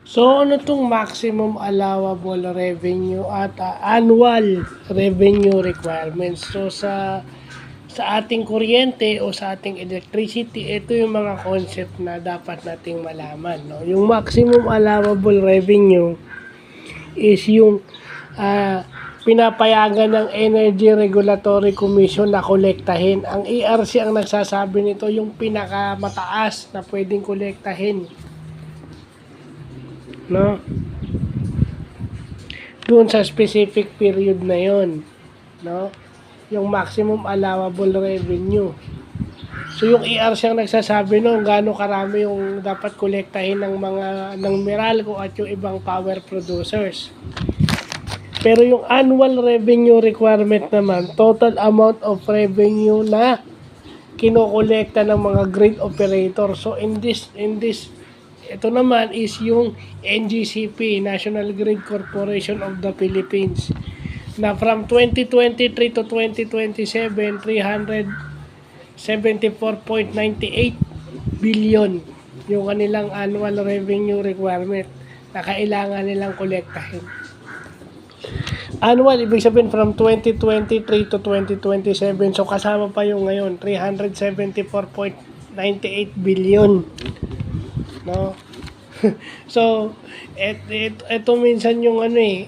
So, ano 'tong maximum allowable revenue at annual revenue requirements? So, sa ating kuryente o sa ating electricity, ito yung mga concept na dapat nating malaman, no? Yung maximum allowable revenue is yung ah, pinapayagan ng Energy Regulatory Commission na kolektahin. Ang ERC ang nagsasabi nito yung pinakamataas na pwedeng kolektahin, no? Doon sa specific period na yon, no? Yung maximum allowable revenue. So yung ERC ang nagsasabi no gaano karami yung dapat kolektahin ng Meralco at yung ibang power producers. Pero yung annual revenue requirement naman, total amount of revenue na kinokolekta ng mga grid operator. So in this ito naman is yung NGCP, National Grid Corporation of the Philippines, na from 2023 to 2027, 374.98 billion yung kanilang annual revenue requirement na kailangan nilang kolektahin. Annual, ibig sabihin from 2023 to 2027. So, kasama pa yung ngayon, 374.98 billion. No? So, ito minsan yung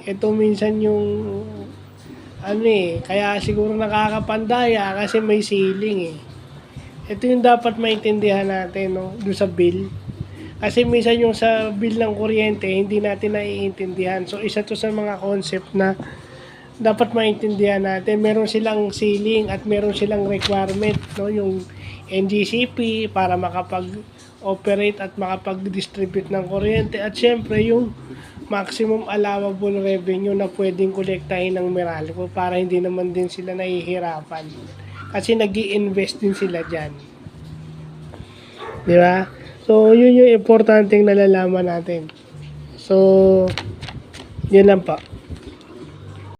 ito minsan yung kaya siguro nakakapandaya kasi may ceiling eh. Ito yung dapat maintindihan natin, no, doon sa bill. Kasi minsan yung sa bill ng kuryente, hindi natin naiintindihan. So, isa to sa mga concept na dapat maintindihan natin. Meron silang ceiling at meron silang requirement, no, yung NGCP para makapag-operate at makapag-distribute ng kuryente. At syempre, yung maximum allowable revenue na pwedeng kolektahin ng Meralco para hindi naman din sila nahihirapan. Kasi nag-i-invest din sila dyan. Di ba? So, yun yung importanteng nalalaman natin. So, yun lang pa.